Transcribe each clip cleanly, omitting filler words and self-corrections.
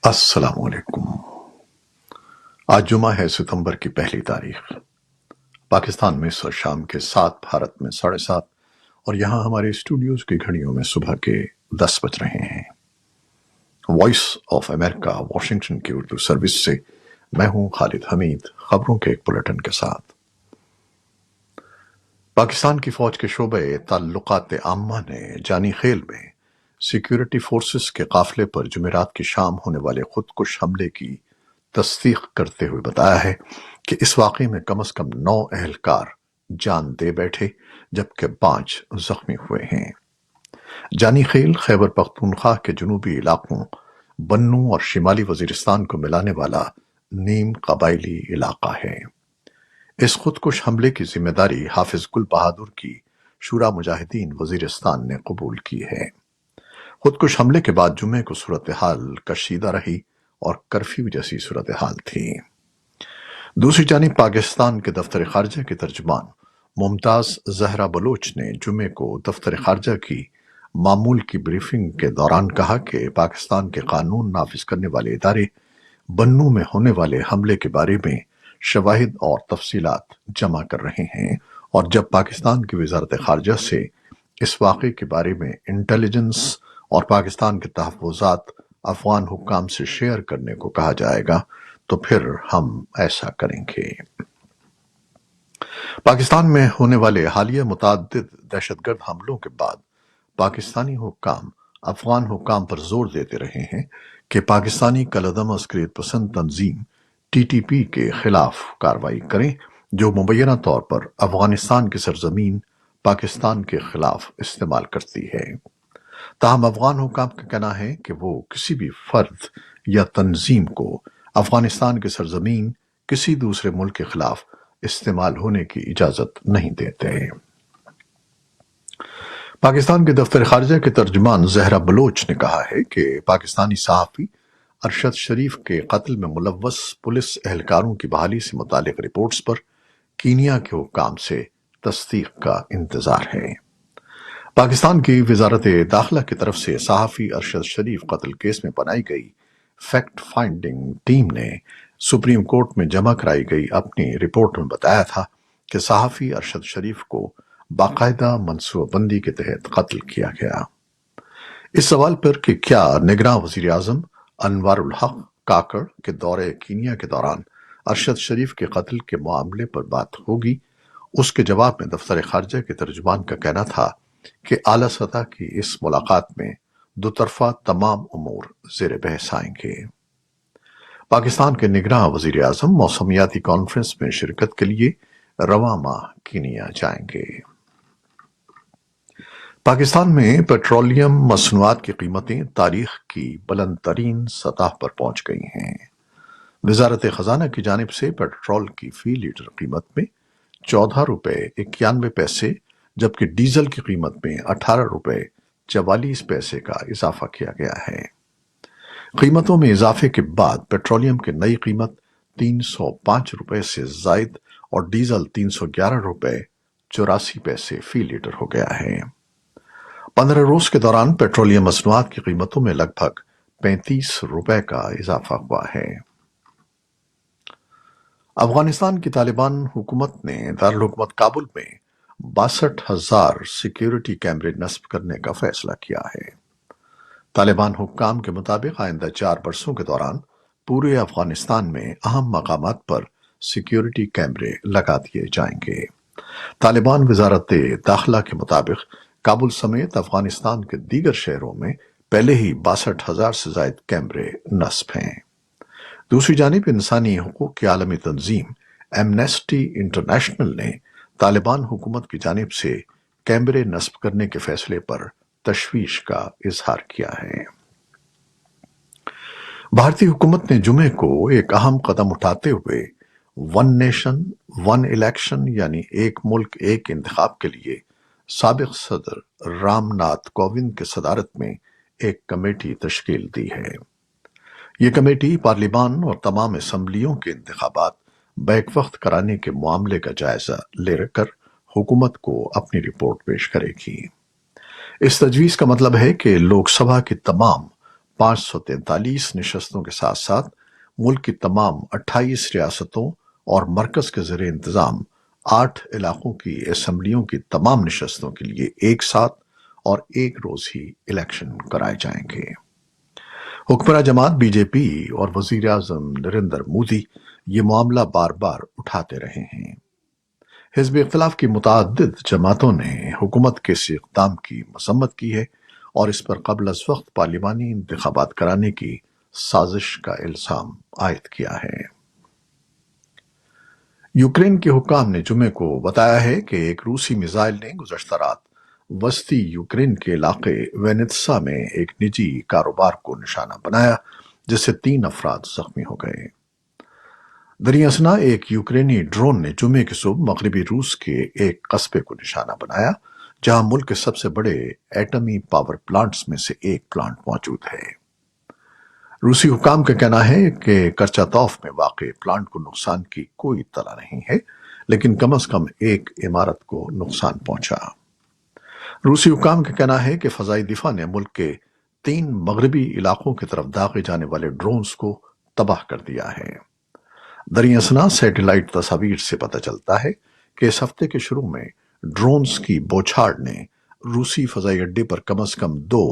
السلام علیکم۔ آج جمعہ ہے، ستمبر کی پہلی تاریخ۔ پاکستان میں اس وقت شام کے 7، بھارت میں 7:30، اور یہاں ہمارے اسٹوڈیوز کی گھڑیوں میں صبح کے 10 بج رہے ہیں۔ وائس آف امریکہ واشنگٹن کی اردو سروس سے میں ہوں خالد حمید، خبروں کے ایک بلیٹن کے ساتھ۔ پاکستان کی فوج کے شعبہ تعلقات عامہ نے جانی خیل میں سیکیورٹی فورسز کے قافلے پر جمعرات کی شام ہونے والے خودکش حملے کی تصدیق کرتے ہوئے بتایا ہے کہ اس واقعے میں کم از کم 9 اہلکار جان دے بیٹھے جبکہ 5 زخمی ہوئے ہیں۔ جانی خیل خیبر پختونخوا کے جنوبی علاقوں بنوں اور شمالی وزیرستان کو ملانے والا نیم قبائلی علاقہ ہے۔ اس خودکش حملے کی ذمہ داری حافظ گل بہادر کی شورا مجاہدین وزیرستان نے قبول کی ہے۔ خودکش حملے کے بعد جمعے کو صورتحال کشیدہ رہی اور کرفیو جیسی صورتحال تھی۔ دوسری جانب پاکستان کے دفتر خارجہ کے ترجمان ممتاز زہرا بلوچ نے جمعے کو دفتر خارجہ کی معمول کی بریفنگ کے دوران کہا کہ پاکستان کے قانون نافذ کرنے والے ادارے بنوں میں ہونے والے حملے کے بارے میں شواہد اور تفصیلات جمع کر رہے ہیں، اور جب پاکستان کی وزارت خارجہ سے اس واقعے کے بارے میں انٹیلیجنس اور پاکستان کے تحفظات افغان حکام سے شیئر کرنے کو کہا جائے گا تو پھر ہم ایسا کریں گے۔ پاکستان میں ہونے والے حالیہ متعدد دہشت گرد حملوں کے بعد پاکستانی حکام افغان حکام پر زور دیتے رہے ہیں کہ پاکستانی کالعدم عسکریت پسند تنظیم ٹی ٹی پی کے خلاف کارروائی کریں، جو مبینہ طور پر افغانستان کی سرزمین پاکستان کے خلاف استعمال کرتی ہے۔ تاہم افغان حکام کا کہنا ہے کہ وہ کسی بھی فرد یا تنظیم کو افغانستان کی سرزمین کسی دوسرے ملک کے خلاف استعمال ہونے کی اجازت نہیں دیتے۔ پاکستان کے دفتر خارجہ کے ترجمان زہرا بلوچ نے کہا ہے کہ پاکستانی صحافی ارشد شریف کے قتل میں ملوث پولیس اہلکاروں کی بحالی سے متعلق رپورٹس پر کینیا کے حکام سے تصدیق کا انتظار ہے۔ پاکستان کی وزارت داخلہ کی طرف سے صحافی ارشد شریف قتل کیس میں بنائی گئی فیکٹ فائنڈنگ ٹیم نے سپریم کورٹ میں جمع کرائی گئی اپنی رپورٹ میں بتایا تھا کہ صحافی ارشد شریف کو باقاعدہ منصوبہ بندی کے تحت قتل کیا گیا۔ اس سوال پر کہ کیا نگراں وزیر اعظم انوار الحق کاکڑ کے دورے کینیا کے دوران ارشد شریف کے قتل کے معاملے پر بات ہوگی، اس کے جواب میں دفتر خارجہ کے ترجمان کا کہنا تھا کہ اعلیٰ سطح کی اس ملاقات میں دو طرفہ تمام امور زیر بحث آئیں گے۔ پاکستان کے نگراں وزیر اعظم موسمیاتی کانفرنس میں شرکت کے لیے رواں ماہ کینیا جائیں گے۔ پاکستان میں پیٹرولیم مصنوعات کی قیمتیں تاریخ کی بلند ترین سطح پر پہنچ گئی ہیں۔ وزارت خزانہ کی جانب سے پیٹرول کی فی لیٹر قیمت میں 14 روپے 91 پیسے جبکہ ڈیزل کی قیمت میں 18 روپے 44 پیسے کا اضافہ کیا گیا ہے۔ قیمتوں میں اضافے کے بعد پیٹرولیم کی نئی قیمت 305 روپے سے زائد اور ڈیزل 311 روپے 84 پیسے فی لیٹر ہو گیا ہے۔ 15 روز کے دوران پیٹرولیم مصنوعات کی قیمتوں میں لگ بھگ 35 روپے کا اضافہ ہوا ہے۔ افغانستان کی طالبان حکومت نے دارالحکومت کابل میں 62,000 سیکیورٹی کیمرے نصب کرنے کا فیصلہ کیا ہے۔ طالبان حکام کے مطابق آئندہ 4 برسوں کے دوران پورے افغانستان میں اہم مقامات پر سیکیورٹی کیمرے لگا دیے جائیں گے۔ طالبان وزارت داخلہ کے مطابق کابل سمیت افغانستان کے دیگر شہروں میں پہلے ہی 62,000 سے زائد کیمرے نصب ہیں۔ دوسری جانب انسانی حقوق کی عالمی تنظیم ایمنسٹی انٹرنیشنل نے طالبان حکومت کی جانب سے کیمرے نصب کرنے کے فیصلے پر تشویش کا اظہار کیا ہے۔ بھارتی حکومت نے جمعے کو ایک اہم قدم اٹھاتے ہوئے ون نیشن ون الیکشن یعنی ایک ملک ایک انتخاب کے لیے سابق صدر رام ناتھ کووند کی صدارت میں ایک کمیٹی تشکیل دی ہے۔ یہ کمیٹی پارلیمان اور تمام اسمبلیوں کے انتخابات بیک وقت کرانے کے معاملے کا جائزہ لے کر حکومت کو اپنی رپورٹ پیش کرے گی۔ اس تجویز کا مطلب ہے کہ لوک سبھا کی تمام 543 نشستوں کے ساتھ ساتھ ملک کی تمام 28 ریاستوں اور مرکز کے زیر انتظام 8 علاقوں کی اسمبلیوں کی تمام نشستوں کے لیے ایک ساتھ اور ایک روز ہی الیکشن کرائے جائیں گے۔ حکمراں جماعت بی جے پی اور وزیر اعظم نریندر مودی یہ معاملہ بار بار اٹھاتے رہے ہیں۔ حزب اختلاف کی متعدد جماعتوں نے حکومت کے اس اقدام کی مذمت کی ہے اور اس پر قبل از وقت پارلیمانی انتخابات کرانے کی سازش کا الزام عائد کیا ہے۔ یوکرین کے حکام نے جمعے کو بتایا ہے کہ ایک روسی میزائل نے گزشتہ رات وسطی یوکرین کے علاقے وینیتسا میں ایک نجی کاروبار کو نشانہ بنایا، جس سے 3 افراد زخمی ہو گئے۔ دریں اثنا ایک یوکرینی ڈرون نے جمعے کی صبح مغربی روس کے ایک قصبے کو نشانہ بنایا، جہاں ملک کے سب سے بڑے ایٹمی پاور پلانٹس میں سے ایک پلانٹ موجود ہے۔ روسی حکام کا کہنا ہے کہ کرچاتوف میں واقع پلانٹ کو نقصان کی کوئی اطلاع نہیں ہے، لیکن کم از کم ایک عمارت کو نقصان پہنچا۔ روسی حکام کا کہنا ہے کہ فضائی دفاع نے ملک کے 3 مغربی علاقوں کی طرف داغے جانے والے ڈرونز کو تباہ کر دیا ہے۔ دریں اثنا سیٹلائٹ تصاویر سے پتہ چلتا ہے کہ اس ہفتے کے شروع میں ڈرونز کی بوچھاڑ نے روسی فضائی اڈے پر کم از کم 2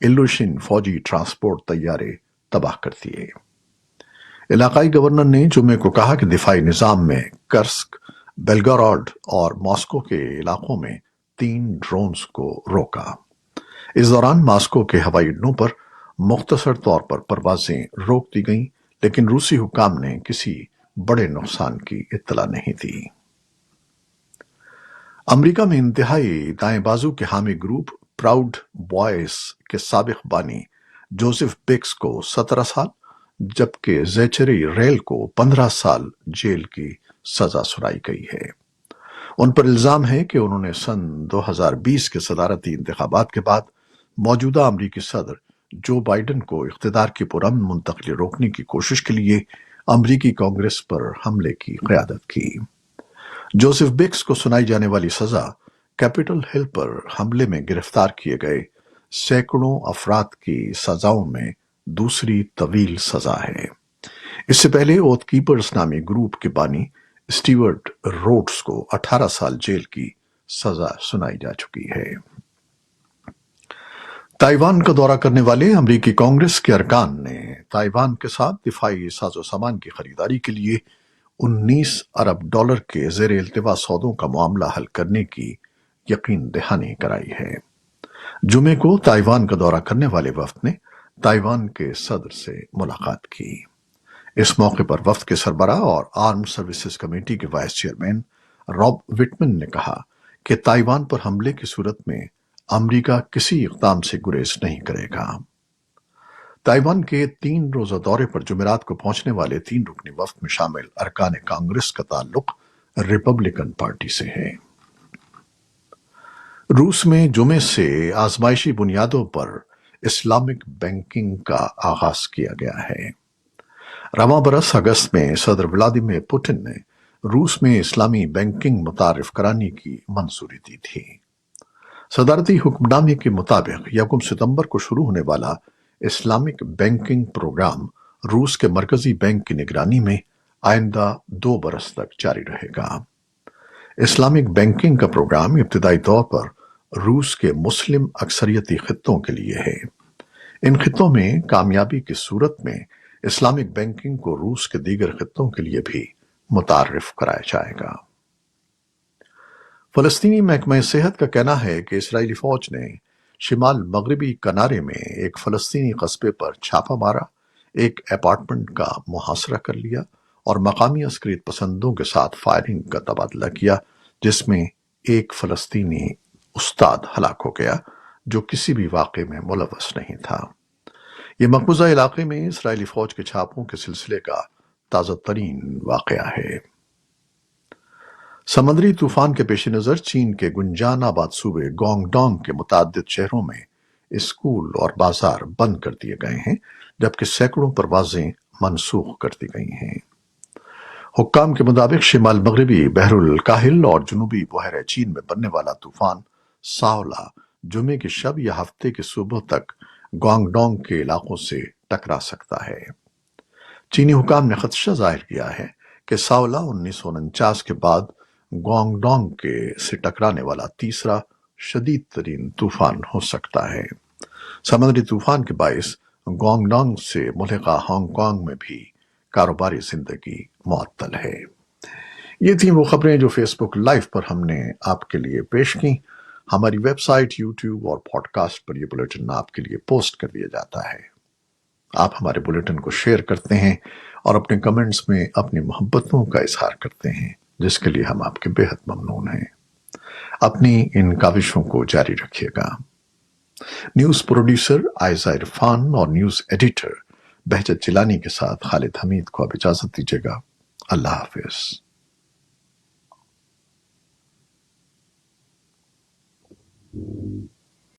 ایلوشن فوجی ٹرانسپورٹ طیارے تباہ کر دیے۔ علاقائی گورنر نے جمعے کو کہا کہ دفاعی نظام میں کرسک، بیلگراڈ اور ماسکو کے علاقوں میں 3 ڈرونز کو روکا۔ اس دوران ماسکو کے ہوائی اڈوں پر مختصر طور پر پروازیں روک دی گئیں، لیکن روسی حکام نے کسی بڑے نقصان کی اطلاع نہیں دی۔ امریکہ میں انتہائی دائیں بازو کے حامی گروپ پراؤڈ بوائز کے سابق بانی جوزف بکس کو 17 سال جبکہ زیچری ریل کو 15 سال جیل کی سزا سنائی گئی ہے۔ ان پر الزام ہے کہ انہوں نے سن 2020 کے صدارتی انتخابات کے بعد موجودہ امریکی صدر جو بائیڈن کو اقتدار کی پرامن منتقلی روکنے کی کوشش کے لیے امریکی کانگریس پر حملے کی قیادت کی۔ جوزف بکس کو سنائی جانے والی سزا کیپٹل ہل پر حملے میں گرفتار کیے گئے سینکڑوں افراد کی سزاؤں میں دوسری طویل سزا ہے۔ اس سے پہلے اوتھ کیپرز نامی گروپ کے بانی اسٹیورٹ روڈز کو 18 سال جیل کی سزا سنائی جا چکی ہے۔ تائیوان کا دورہ کرنے والے امریکی کانگریس کے ارکان نے تائیوان کے ساتھ دفاعی ساز و سامان کی خریداری کے لیے 19 ارب ڈالر کے زیر التوا سودوں کا معاملہ حل کرنے کی یقین دہانی کرائی ہے۔ جمعے کو تائیوان کا دورہ کرنے والے وفد نے تائیوان کے صدر سے ملاقات کی۔ اس موقع پر وفد کے سربراہ اور آرم سروسز کمیٹی کے وائس چیئرمین راب وٹمن نے کہا کہ تائیوان پر حملے کی صورت میں امریکہ کسی اقدام سے گریز نہیں کرے گا۔ تائیوان کے 3 روزہ دورے پر جمعرات کو پہنچنے والے 3 رکنی وفد میں شامل ارکان کانگریس کا تعلق ریپبلکن پارٹی سے ہے۔ روس میں جمعے سے آزمائشی بنیادوں پر اسلامک بینکنگ کا آغاز کیا گیا ہے۔ رواں برس اگست میں صدر ولادیمیر پوٹن نے روس میں اسلامی بینکنگ متعارف کرانے کی منظوری دی تھی۔ صدارتی حکم نامے کے مطابق 1 ستمبر کو شروع ہونے والا اسلامک بینکنگ پروگرام روس کے مرکزی بینک کی نگرانی میں آئندہ 2 برس تک جاری رہے گا۔ اسلامک بینکنگ کا پروگرام ابتدائی طور پر روس کے مسلم اکثریتی خطوں کے لیے ہے۔ ان خطوں میں کامیابی کی صورت میں اسلامک بینکنگ کو روس کے دیگر خطوں کے لیے بھی متعارف کرایا جائے گا۔ فلسطینی محکمہ صحت کا کہنا ہے کہ اسرائیلی فوج نے شمال مغربی کنارے میں ایک فلسطینی قصبے پر چھاپہ مارا، ایک اپارٹمنٹ کا محاصرہ کر لیا اور مقامی عسکریت پسندوں کے ساتھ فائرنگ کا تبادلہ کیا، جس میں ایک فلسطینی استاد ہلاک ہو گیا جو کسی بھی واقعے میں ملوث نہیں تھا۔ یہ مقبوضہ علاقے میں اسرائیلی فوج کے چھاپوں کے سلسلے کا تازہ ترین واقعہ ہے۔ سمندری طوفان کے پیش نظر چین کے گنجان آباد صوبے گونگ ڈونگ کے متعدد شہروں میں اسکول اور بازار بند کر دیے گئے ہیں، جبکہ سینکڑوں پروازیں منسوخ کر دی گئی ہیں۔ حکام کے مطابق شمال مغربی بحر الکاہل اور جنوبی بحیرہ چین میں بننے والا طوفان ساولا جمعے کی شب یا ہفتے کی صبح تک گوانگڈونگ کے علاقوں سے ٹکرا سکتا ہے۔ چینی حکام نے خدشہ ظاہر کیا ہے کہ ساولا 1949 کے بعد گوانگڈونگ سے ٹکرانے والا تیسرا شدید ترین طوفان ہو سکتا ہے۔ سمندری طوفان کے باعث گوانگڈونگ سے ملحقہ ہانگ کانگ میں بھی کاروباری زندگی معطل ہے۔ یہ تھیں وہ خبریں جو فیس بک لائیو پر ہم نے آپ کے لیے پیش کی۔ ہماری ویب سائٹ، یوٹیوب اور پوڈ کاسٹ پر یہ بلیٹن آپ کے لیے پوسٹ کر دیا جاتا ہے۔ آپ ہمارے بلیٹن کو شیئر کرتے ہیں اور اپنے کمنٹس میں اپنی محبتوں کا اظہار کرتے ہیں، جس کے لیے ہم آپ کے بےحد ممنون ہیں۔ اپنی ان کاوشوں کو جاری رکھیے گا۔ نیوز پروڈیوسر عائزہ عرفان اور نیوز ایڈیٹر بہجت جیلانی کے ساتھ خالد حمید کو اب اجازت دیجیے گا۔ اللہ حافظ۔